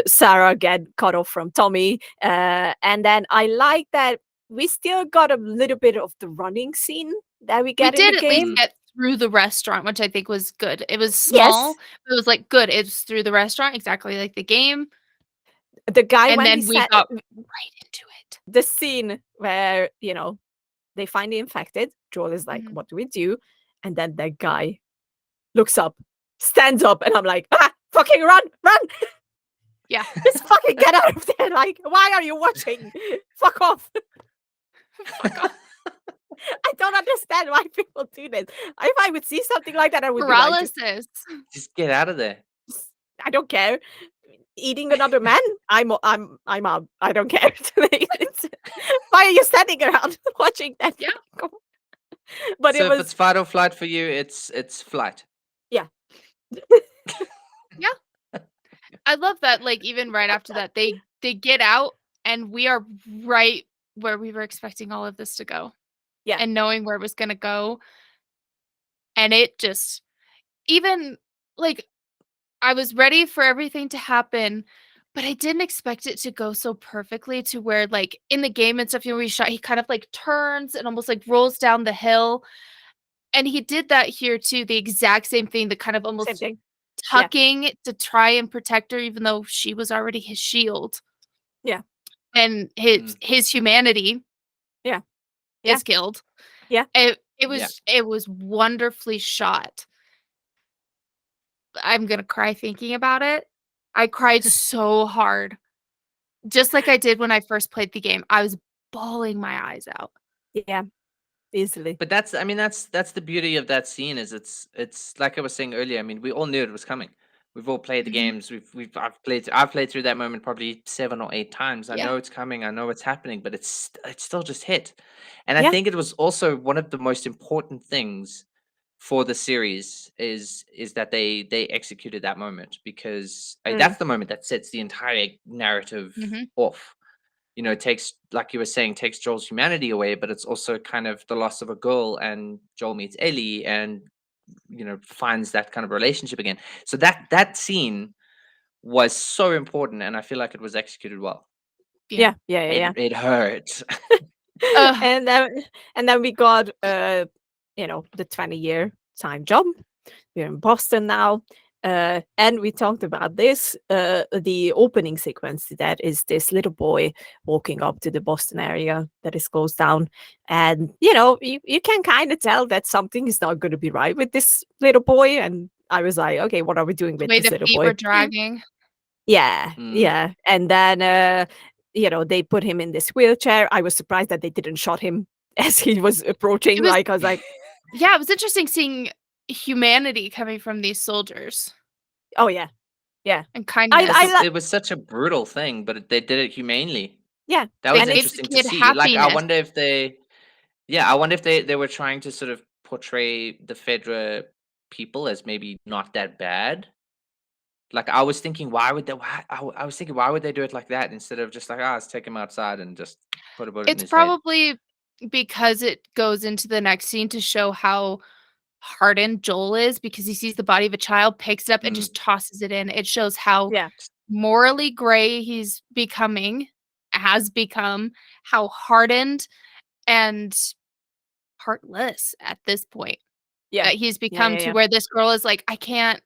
Sarah get cut off from Tommy. And then I like that we still got a little bit of the running scene that we We get in the did at least game. Mm. get through the restaurant, which I think was good. It was Yes, small, but it was, like, good. It's through the restaurant, exactly like the game, the guy and when he then we said got right into it. the scene where they find the infected. Joel is like, Mhm. "What do we do?" And then that guy looks up, stands up, and I'm like, "Ah, fucking run, run! Yeah. Just fucking get out of there! Like, why are you watching? Fuck off!" Fuck off. I don't understand why people do this. If I would see something like that, I would be like, Paralysis. Just get out of there. I don't care. Eating another man, I'm out. I don't care. Why are you standing around watching that? Yeah. But So it if was it's fight or flight for you, it's flight. I love that, like, even right after that, they get out, and we are right where we were expecting all of this to go. Yeah. And knowing where it was gonna go, and it just even, like, I was ready for everything to happen, but I didn't expect it to go so perfectly to where, like, in the game and stuff, we shot he kind of, like, turns and almost, like, rolls down the hill, and he did that here too, the exact same thing, the kind of same almost thing. Yeah. tucking to try and protect her even though she was already his shield. Yeah. And Mm. his humanity Yeah. Yeah. is killed. Yeah. It Yeah. was wonderfully shot. I'm gonna cry thinking about it. I cried so hard. Just like I did when I first played the game. I was bawling my eyes out. Yeah. Easily. But that's the beauty of that scene is it's like I was saying earlier. I mean, we all knew it was coming. We've all played the Mhm. games. I've played through that moment probably 7 or 8 times. I Yeah. know it's coming. I know what's happening, but it's still just hit. And I Yeah. think it was also one of the most important things for the series is that they executed that moment because that's the moment that sets the entire narrative Mhm. off. It takes, like you were saying, takes Joel's humanity away, but it's also kind of the loss of a girl, and Joel meets Ellie, and finds that kind of relationship again. So that scene was so important, and I feel like it was executed well. Yeah. It hurt. Ugh. And then we got the 20-year time jump. We're in Boston now. And we talked about this. The opening sequence that is this little boy walking up to the Boston area that is closed down. And you can kind of tell that something is not going to be right with this little boy. And I was like, okay, what are we doing The with way this the little feet boy? were dragging. Yeah, Mm. yeah. And then they put him in this wheelchair. I was surprised that they didn't shot him as he was It approaching. was Like I was like, yeah, it was interesting seeing humanity coming from these soldiers oh yeah, yeah. and Yeah, I kindness. like it was such a brutal thing, but they did it humanely. yeah, That They was and gave the it's interesting to kid see. Like, I happiness. wonder if yeah, I wonder if they were trying to sort of portray the Fedra people as maybe not that bad. Like, I was thinking, why would they? I was thinking, why would they do it like that instead of just like, let's take him outside and just put a bullet in It's his head. probably because it goes into the next scene to show how hardened Joel is because he sees the body of a child, picks it up, and Mm. just tosses it in. It shows how yeah, morally gray he's has become, how hardened and heartless at this point yeah, that he's yeah, become yeah, to yeah. where this girl is like, I can't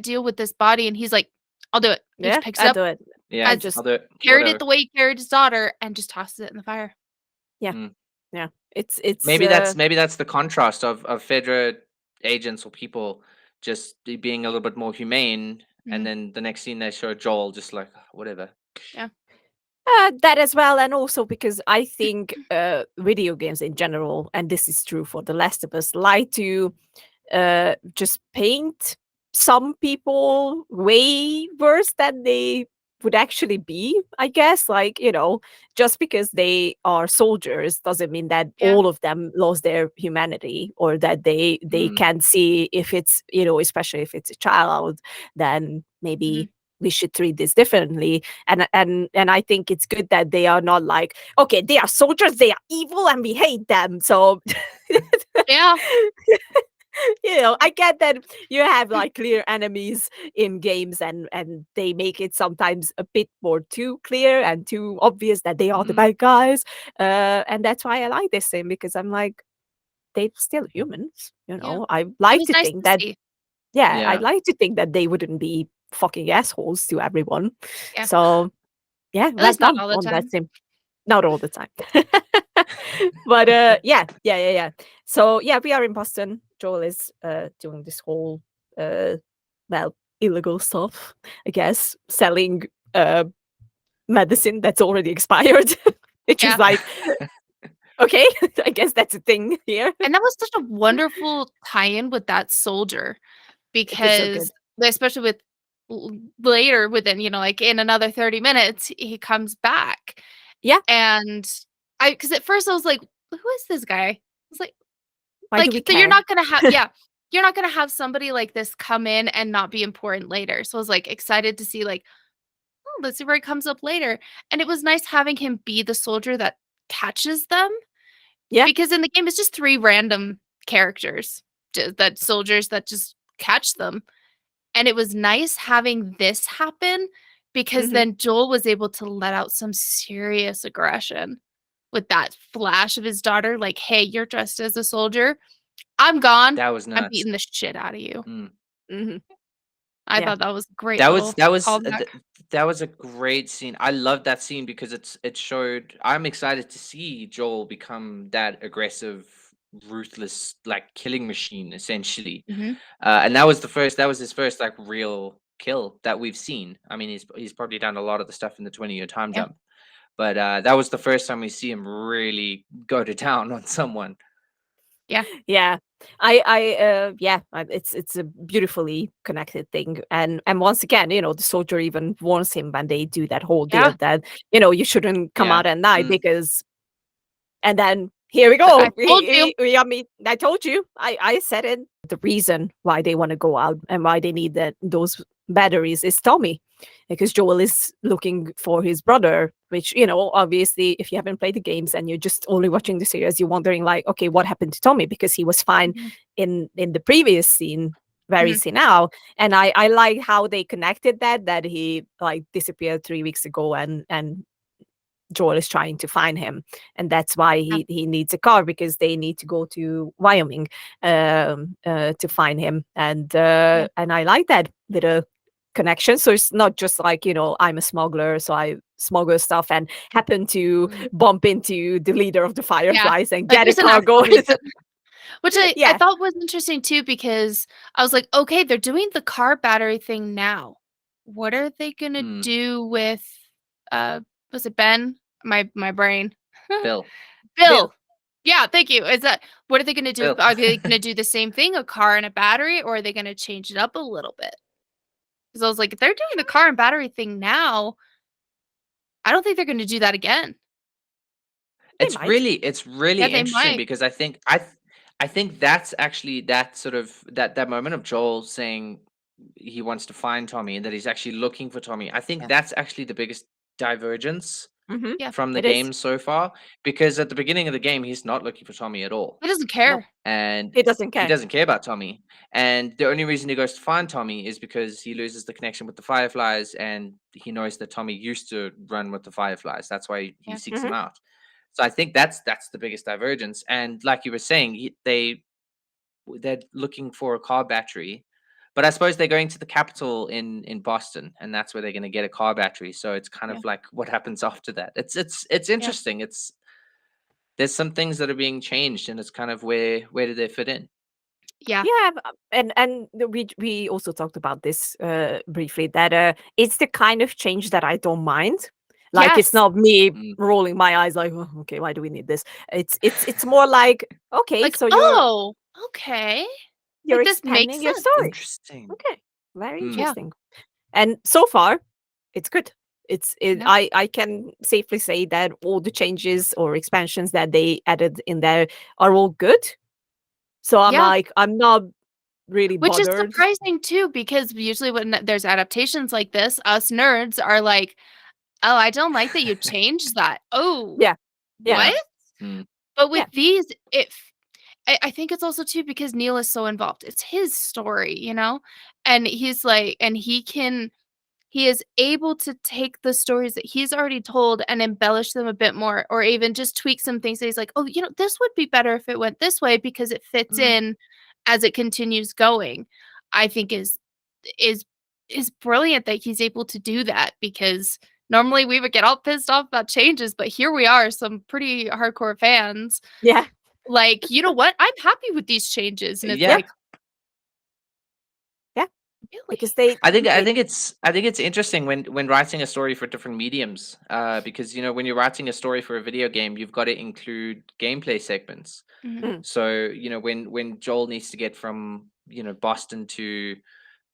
deal with this body. And he's like, I'll do it. He just Yeah, picks it I up, do it. Yeah, I has just I'll do it. carried it Whatever. the way he carried his daughter, and just tosses it in the fire. yeah, Mm. yeah. It's Maybe that's the contrast of Fedra agents or people just being a little bit more humane, and Mhm. then the next scene they show Joel just like whatever. Yeah. that as well, and also because I think video games in general, and this is true for The Last of Us, like to just paint some people way worse than they would actually be, I guess. Like, just because they are soldiers doesn't mean that Yeah. all of them lost their humanity, or that they Mm. can see if it's, especially if it's a child, then maybe Mhm. we should treat this differently. And I think it's good that they are not like, okay, they are soldiers, they are evil, and we hate them. So Yeah. I get that you have like clear enemies in games, and they make it sometimes a bit more too clear and too obvious that they are the Mm. bad guys. And that's why I like this thing, because I'm like, they're still humans. Yeah. I It like was to nice think to that, see. yeah, I'd Yeah. like to think that they wouldn't be fucking assholes to everyone. Yeah. So yeah, At well least not done all the on that time. sim. Not all the time. But yeah. So yeah, we are in Boston. Joel is doing this whole uh well, illegal stuff, I guess, selling medicine that's already expired. Which is Yeah. like, okay, I guess that's a thing here. And that was such a wonderful tie-in with that soldier It is so good. because especially with later within, like in another 30 minutes, he comes back. Yeah. And because at first I was like, who is this guy? I was Why do we so you're care? not gonna have, yeah, you're not gonna have somebody like this come in and not be important later. So I was like excited to see like, oh, let's see where he comes up later. And it was nice having him be the soldier that catches them Yeah. because in the game it's just three random characters, that soldiers that just catch them. And it was nice having this happen because Hmm. then Joel was able to let out some serious aggression with that flash of his daughter, like, "Hey, you're dressed as a soldier. I'm gone. That was I'm nuts. beating the shit out of you." Mm. Hmm. I Yeah. thought that was a great That was little that was callback. that was a great scene. I love that scene because it showed. I'm excited to see Joel become that aggressive, ruthless, like killing machine, essentially. Mhm. And that was his first like real kill that we've seen. I mean, he's probably done a lot of the stuff in the 20-year time Yeah. jump, but that was the first time we see him really go to town on someone. Yeah. Yeah. Yeah, it's a beautifully connected thing. And once again, the soldier even warns him when they do that whole deal Yeah. that, you shouldn't come Yeah. out at night, Mm. because, and then here we It's like, "I go. told you." I mean, I told you. I said it. The reason why they want to go out and why they need those batteries is Tommy, because Joel is looking for his brother. Which, obviously, if you haven't played the games and you're just only watching the series, you're wondering like, okay, what happened to Tommy? Because he was fine Mhm. in the previous scene, where Mhm. is he now? And I like how they connected that he like disappeared 3 weeks ago, and Joel is trying to find him, and that's why Yeah. he needs a car, because they need to go to Wyoming to find him, Yeah. and I like that little connection. So it's not just like, I'm a smuggler, so I smuggle stuff and happen to Mhm. bump into the leader of the Yeah. Fireflies and Like, get a there's an car actual going. reason. Which I Yeah, thought was interesting too because I was like, "Okay, they're doing the car battery thing now. what are they gonna Mm, do with was it Ben? My brain. Bill. Bill. Yeah, thank you. Is that what are they gonna do? Bill. Are they gonna do the same thing, a car and a battery, or are they gonna change it up a little bit? Because I was like, if they're doing the car and battery thing now, I don't think they're gonna do that again. They might. It's really Yeah, they interesting might. because I think that's actually that sort of that moment of Joel saying he wants to find Tommy and that he's actually looking for Tommy. I think Yeah. that's actually the biggest divergence Mm-hmm. Yeah. from the It is. game so far, because at the beginning of the game he's not looking for Tommy at all. He doesn't No, care. And he doesn't he care. doesn't care about Tommy. And the only reason he goes to find Tommy is because he loses the connection with the Fireflies, and he knows that Tommy used to run with the Fireflies. That's why he Yeah. seeks Mm-hmm. them out. So I think that's the biggest divergence. And like you were saying, they're looking for a car battery, but I suppose they're going to the capital in Boston, and that's where they're going to get a car battery. So it's kind Yeah. of like what happens after that. It's Yeah. interesting. It's There's some things that are being changed, and it's kind of where do they fit in? Yeah. Yeah, and we also talked about this briefly, that it's the kind of change that I don't mind. Like, it's Yes. not me Mm. rolling my eyes like, "Oh, okay, why do we need this?" It's more like, okay, Like, so oh, okay. you're Like this makes expanding your sense. story. Interesting. Okay, very Mm. Yeah. interesting. And so far, it's good. Yeah. I can safely say that all the changes or expansions that they added in there are all good. So I'm Yeah. like, I'm not really Which is bothered. surprising too, because usually when there's adaptations like this, us nerds are like, "Oh, I don't like that you changed that. Oh, Yeah, yeah, what?" Yeah. Mm. But with yeah, these, I think it's also too because Neil is so involved. It's his story, you know? And he's like, and he is able to take the stories that he's already told and embellish them a bit more, or even just tweak some things that he's like, "Oh, this would be better if it went this way because it fits Mm. in as it continues going." I think is is brilliant that he's able to do that, because normally we would get all pissed off about changes, but here we are, some pretty hardcore fans. yeah, Like, you know what? I'm happy with these changes. And it's Yeah. like, yeah. really? Because they I they think it's interesting when writing a story for different mediums, because when you're writing a story for a video game, you've got to include gameplay segments. Mhm. mm, So when Joel needs to get from Boston to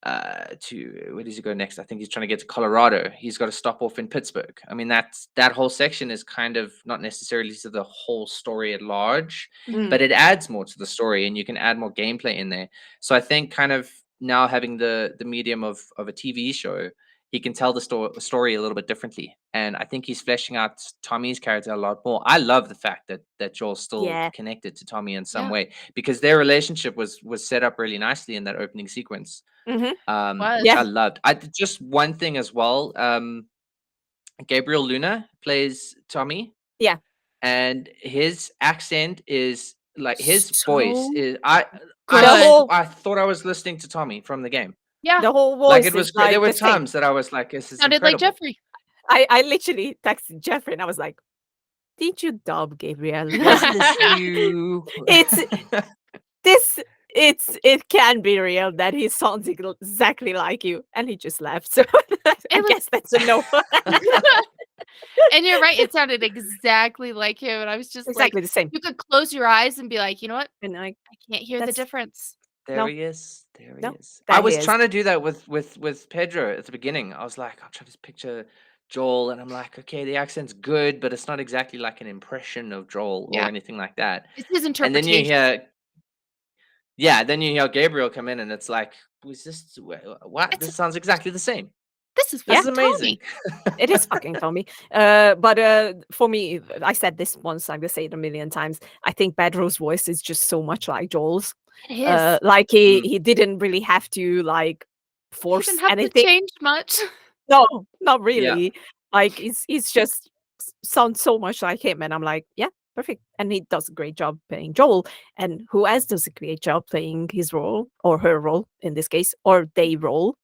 where does he go next? I think he's trying to get to Colorado. He's got to stop off in Pittsburgh. I mean, that whole section is kind of not necessarily to the whole story at large, Mhm. mm, but it adds more to the story, and you can add more gameplay in there. So I think kind of now having the medium of a TV show, he can tell the story a little bit differently, and I think he's fleshing out Tommy's character a lot more. I love the fact that Joel's still yeah. connected to Tommy in some Yeah, way, because their relationship was set up really nicely in that opening sequence, Mm-hmm. was. which I Yeah, loved. Just one thing as well. Gabriel Luna plays Tommy, yeah. and his accent is like his voice So is. The good. whole I thought I was listening to Tommy from the game. Yeah, the whole Like voice it is was great. There like were the same. times that I was like, "This is sounded like incredible." Jeffrey. I literally texted Jeffrey and I was like, "Did you dub Gabriel?" Was this you? It's this. It can be real that he sounds exactly like you, and he just left. So I It was guess that's a no. and you're right, it sounded exactly like him, and I was just like, Exactly the same. you could close your eyes and be like, "You know what? And I I can't hear the that's difference." There no, he is. There he no, is. I that he was is. trying to do that with Pedro at the beginning. I was like, I'm trying to picture Joel, and I'm like, okay, the accent's good, but it's not exactly like an impression of Joel or Yeah. anything like that. It's his And then you interpretation. hear, yeah, then you hear Gabriel come in, and it's like, was this what? It's This sounds exactly the same. this is This Yeah. is fucking amazing. Tommy. It is fucking Tommy. But for me, I said this once, I'm gonna say it a million times. I think Pedro's voice is just so much like Joel's. It is. Like Mm, he didn't really have to like He didn't force have to anything. change much. No, not yeah, really. Like he's just sounds so much like him, and I'm like, yeah, perfect. And he does a great job playing Joel. And who else does a great job playing his role or her role in this case, or they role?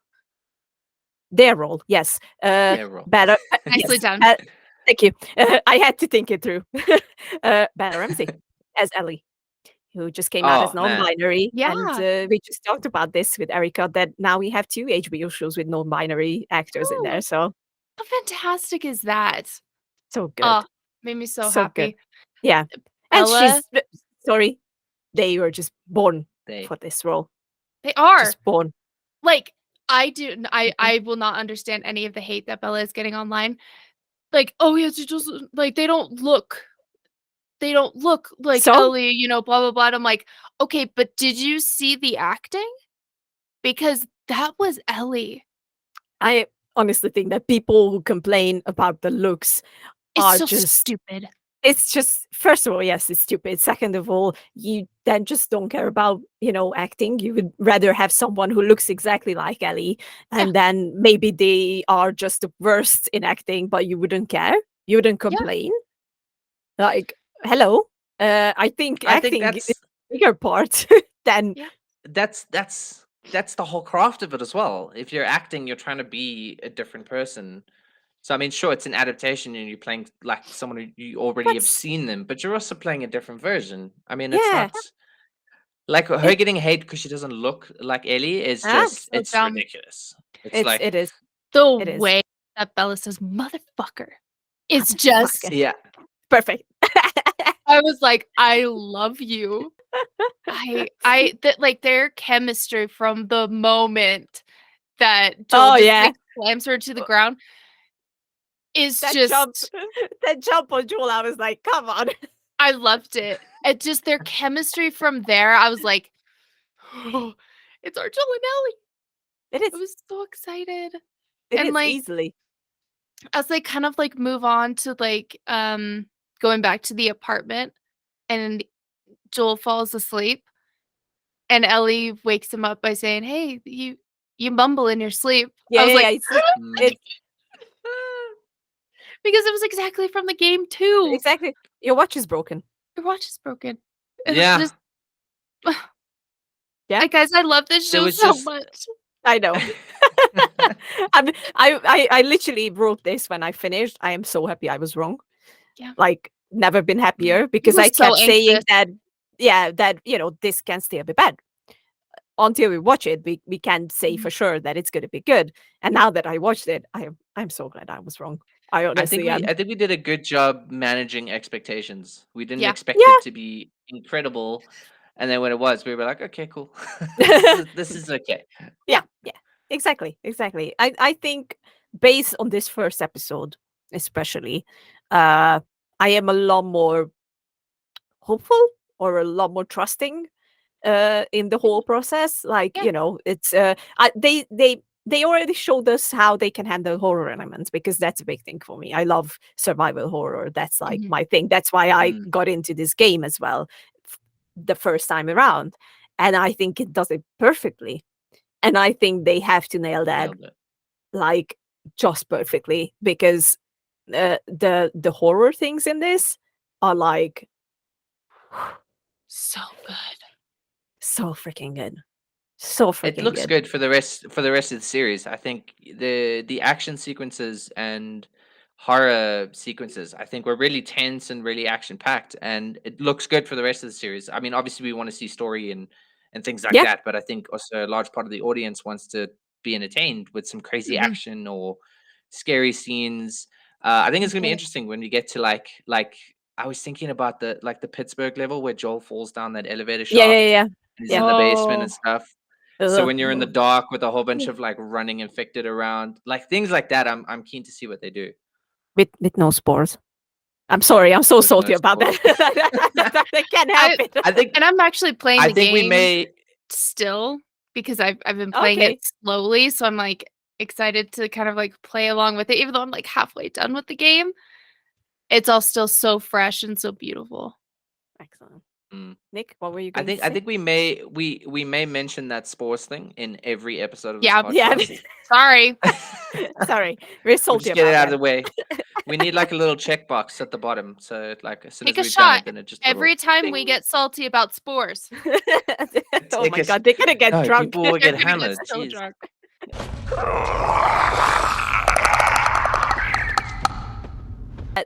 Their role, yes. yeah, Roll. Better, Nicely yes. done. Thank you. I had to think it through. Bella Ramsey as Ellie. who just came out as Oh man, non-binary, and Yeah. we just talked about this with Erika that now we have 2 HBO shows with non-binary actors in there, Oh, so how fantastic is that? so good, Oh, made me so so good. happy. Yeah, and Bella, she's sorry, they were just born they for this role, they are. just born. Like, I do n Mhm. I will not understand any of the hate that Bella is getting online. Like, "Oh, yeah, she just like, they don't look like So, Ellie, you know, blah, blah, blah." And I'm like, "Okay, but did you see the acting? Because that was Ellie." I honestly think that people who complain about the looks It's are so just stupid. it's just first of all, yes, it's stupid. Second of all, you then just don't care about, acting. You would rather have someone who looks exactly like Ellie, Yeah, and then maybe they are just the worst in acting, but you wouldn't care. You wouldn't yeah, complain. Like, hello. I think I think acting is the bigger part than yeah, that's the whole craft of it as well. If you're acting, you're trying to be a different person. So I mean, sure, it's an adaptation and you're playing like someone who you already have what's seen them, but you're also playing a different version. I mean, it's yeah. not like her It getting hate because she doesn't look like Ellie is ah, just so it's dumb. ridiculous. It's like it is. The It is. way that Bella says, "Motherfucker," is Motherfucker. just yeah, Perfect. I was like, "I love you." I that like, their chemistry from the moment that Joel Oh, just, yeah. like, slams her to the ground is That jump just that jump on Joel, I was like, "Come on." I loved it. It just their chemistry from there, I was like, "It's our Joel and Ellie." It I is. was so excited. It And, is like, easily. as they kind of, like, move on to, like, going back to the apartment and Joel falls asleep and Ellie wakes him up by saying, "Hey, you mumble in your sleep." I Yeah, was yeah, yeah, like, mm, it's because it was exactly from the game too. exactly. Your watch is broken. Your watch is broken. It's yeah. just Yeah, guys, I love this There show was so just much. I know. I literally wrote this when I finished. I am so happy I was wrong. Yeah. Like, never been happier He because I was so kept saying anxious. that, yeah, that, this can still be bad. Until we watch it, we can't say Mhm. for sure that it's gonna be good. And now that I watched it, I'm so glad I was wrong. I honestly am. I think we did a good job managing expectations. We didn't Yeah. expect Yeah. it to be incredible, and then when it was, we were like, okay, cool. This is okay. Yeah, Yeah. yeah. Exactly, exactly. I think based on this first episode, especially, uh, I am a lot more hopeful or a lot more trusting in the whole process. Like, Yeah. it's they already showed us how they can handle horror elements because that's a big thing for me. I love survival horror. That's like Mhm. my thing. That's why I Mm, got into this game as well the first time around. And I think it does it perfectly. And I think they have to nail that nailed it. like just perfectly because the horror things in this are like So good. so freaking good. So It freaking looks good. good for the rest of the series. I think the action sequences and horror sequences I think were really tense and really action packed, and it looks good for the rest of the series. I mean, obviously we want to see story and things like Yeah. that, but I think also a large part of the audience wants to be entertained with some crazy Mhm. action or scary scenes. I think it's gonna be Yeah. interesting when we get to like I was thinking about the Pittsburgh level where Joel falls down that elevator Yeah, yeah, shaft yeah, and he's yeah. in the basement and Oh. stuff. So Ugh, when you're in the ugh. dark with a whole bunch of like running infected around, like things like that, I'm keen to see what they do With no spores. I'm sorry, I'm so with no salty about that. spores. I can't help I it. I think and I'm actually playing I the think we game may. still because I've been playing it Okay. slowly, so I'm, like, excited to kind of, like, play along with it even though I'm, like, halfway done with the game. It's all still so fresh and so beautiful. Excellent. Mm, Nick, what were you going to I say? think we may mention that spores thing in every episode of this Yeah, Yeah. podcast. sorry. Sorry, we're We'll salty just get it about out of that. the way. We need like a little checkbox at the bottom, so like as soon Take as a we've done shot it, then it just a little every time we ding. get salty about spores. Oh Take my us. god, they're gonna get No, drunk. people will They're get gonna get hammered. so Jeez. drunk.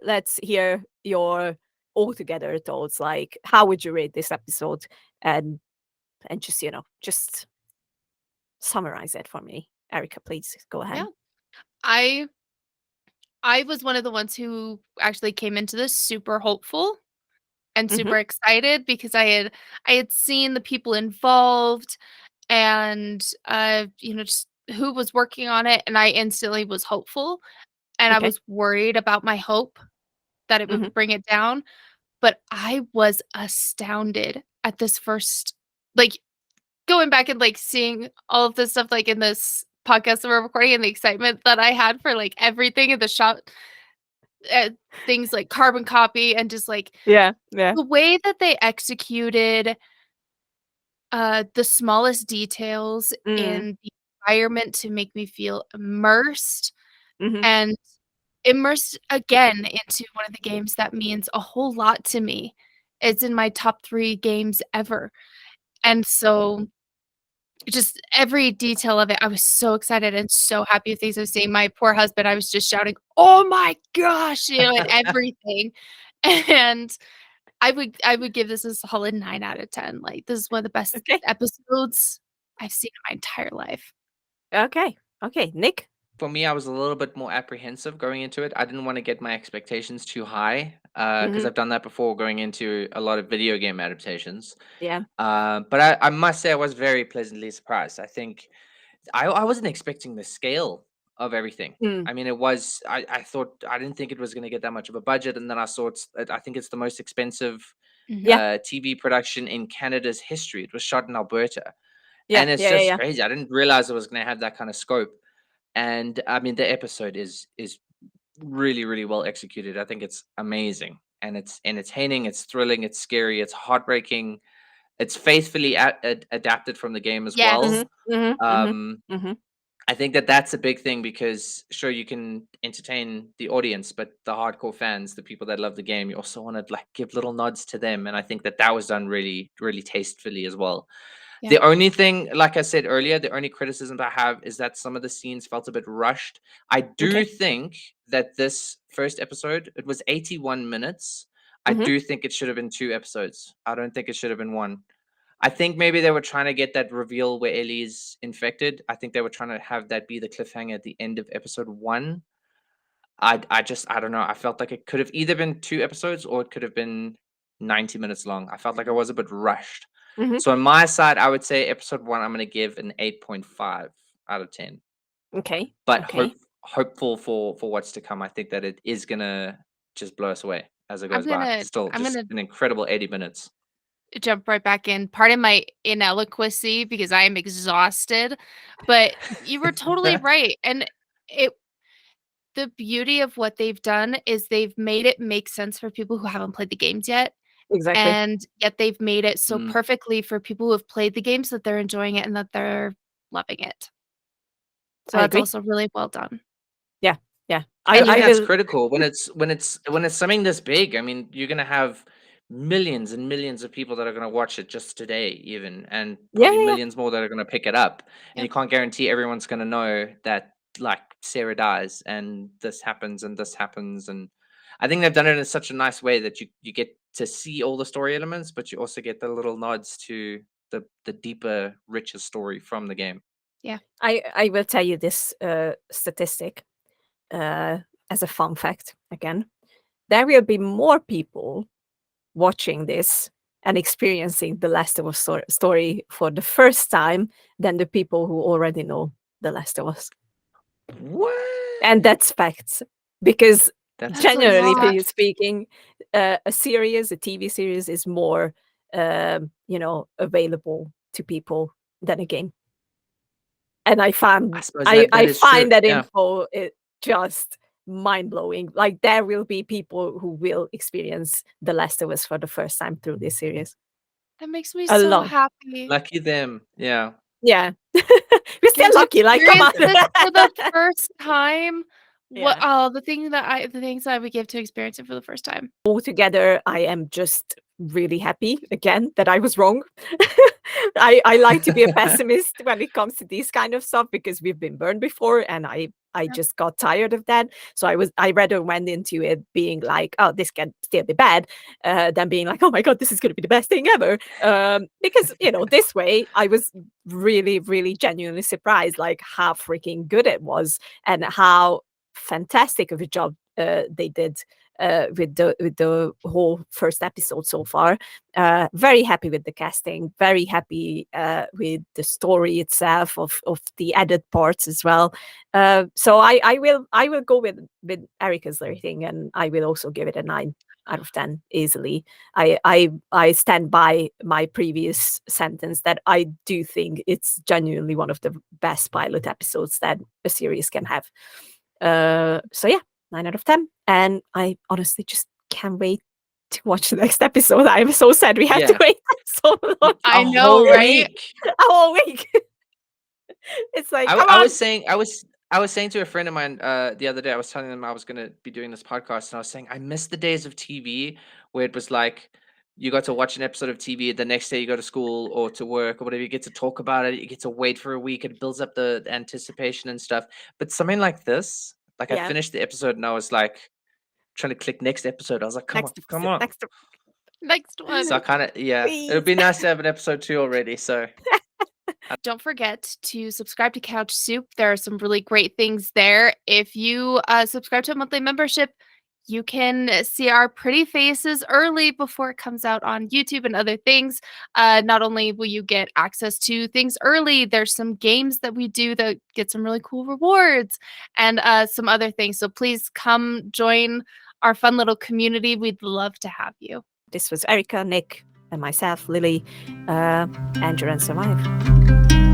Let's hear your altogether thoughts. Like, how would you rate this episode? And just just summarize it for me. Erika, please go ahead. Yeah. I I was one of the ones who actually came into this super hopeful and Mm-hmm. super excited because I had seen the people involved and just who was working on it, and I instantly was hopeful, and I Okay. was worried about my hope that it Mm-hmm. would bring it down, but I was astounded at this first, like, going back and, like, seeing all of this stuff, like, in this podcast that we're recording and the excitement that I had for, like, everything in the shop, uh, things like carbon copy and just, like, Yeah. Yeah. the way that they executed, the smallest details Mm. in the environment to make me feel immersed Mm-hmm. and immersed again into one of the games that means a whole lot to me. It's in my top 3 games ever, and so just every detail of it, I was so excited and so happy with things I was seeing. My poor husband, I was just shouting, "Oh my gosh," at everything, and I would give this a solid 9 out of 10. Like, this is one of the best Okay. episodes I've seen in my entire life. Okay. Okay. Nick. For me, I was a little bit more apprehensive going into it. I didn't want to get my expectations too high because Mm-hmm. I've done that before going into a lot of video game adaptations. Yeah. But I must say, I was very pleasantly surprised. I think I wasn't expecting the scale of everything. Mm. I mean, it was. I thought I didn't think it was going to get that much of a budget, and then I saw I think it's the most expensive Mhm. Yeah. TV production in Canada's history. It was shot in Alberta, Yeah. and it's Yeah. Yeah. just Yeah. crazy. I didn't realize it was going to have that kind of scope. And I mean, the episode is really really well executed. I think it's amazing, and it's entertaining. It's thrilling. It's scary. It's heartbreaking. It's faithfully adapted from the game as Yes. well. Mm-hmm. Mm-hmm. Um, Mm-hmm. Mm-hmm. I think that that's a big thing because sure you can entertain the audience, but the hardcore fans, the people that love the game, you also want to like give little nods to them, and I think that that was done really, really tastefully as well. Yeah. The only thing, like I said earlier, the only criticism that I have is that some of the scenes felt a bit rushed. I do Okay. think that this first episode, it was 81 minutes. I Mm-hmm. do think it should have been 2 episodes. I don't think it should have been one. I think maybe they were trying to get that reveal where Ellie's infected. I think they were trying to have that be the cliffhanger at the end of episode 1. I don't know. I felt like it could have either been 2 episodes or it could have been 90 minutes long. I felt like I was a bit rushed. Mm-hmm. So on my side, I would say episode 1, I'm going to give an 8.5 out of 10. Okay. But Okay. hopeful for what's to come. I think that it is going to just blow us away as it I'm goes by. gonna Still, I'm just gonna an incredible 80 minutes. jump right back in. Pardon my ineloquency because I am exhausted, but you were totally right, and it the beauty of what they've done is they've made it make sense for people who haven't played the games yet, Exactly. and yet they've made it so Mm. perfectly for people who have played the games that they're enjoying it and that they're loving it. So I that's agree. also really well done. Yeah. Yeah. I I think I that's will. critical when it's something this big. I mean, you're gonna have millions and millions of people that are gonna watch it just today, even, and Yeah. probably Yeah. Yeah. millions more that are gonna pick it up. And Yeah. you can't guarantee everyone's gonna know that like Sarah dies and this happens and this happens. And I think they've done it in such a nice way that you get to see all the story elements, but you also get the little nods to the deeper, richer story from the game. Yeah. I will tell you this statistic uh, as a fun fact again. There will be more people watching this and experiencing the Last of Us story for the first time than the people who already know the Last of Us. What? And that's facts. Because That's That's a generally crazy. lot. speaking, a TV series is more, available to people than a game. And I I found suppose that is true. find that Yeah. info just mind blowing. Like there will be people who will experience The Last of Us for the first time through this series. That makes me A so lot. happy. Lucky them. Yeah. Yeah. We're still To lucky, like come experience on. this for the first time, Yeah. the things I would give to experience it for the first time. Altogether, I am just really happy again that I was wrong. I like to be a pessimist when it comes to these kind of stuff because we've been burned before, and I just got tired of that. So I rather went into it being like, oh, this can still be bad, than being like, oh my god, this is going to be the best thing ever. Because this way I was really, really genuinely surprised, like how freaking good it was and how fantastic of a job they did with the whole first episode so far. Very happy with the casting. Very happy with the story itself of the added parts as well. So I will go with Erika's rating, and I will also give it a 9 out of 10 easily. I stand by my previous sentence that I do think it's genuinely one of the best pilot episodes that a series can have. So yeah, 9 out of 10, and I honestly just can't wait to watch the next episode. I'm so sad we have to Yeah. wait so long. I A know, whole right? week. A whole week. It's like, come I on. was saying to a friend of mine the other day. I was telling them I was going to be doing this podcast, and I was saying I miss the days of TV where it was like you got to watch an episode of TV. The next day you go to school or to work or whatever. You get to talk about it. You get to wait for a week. It builds up the anticipation and stuff. But something like this, like I Yeah. finished the episode and I was like trying to click next episode. I was like, come Next on, come episode, on. next Next one. So I kind of it would please. be nice to have an episode 2 already. So Don't forget to subscribe to Couch Soup. There are some really great things there. If you subscribe to a monthly membership, you can see our pretty faces early before it comes out on YouTube and other things. Not only will you get access to things early, there's some games that we do that get some really cool rewards and some other things. So please come join our fun little community. We'd love to have you. This was Erika, Nick, and myself, Lily. Endure and survive.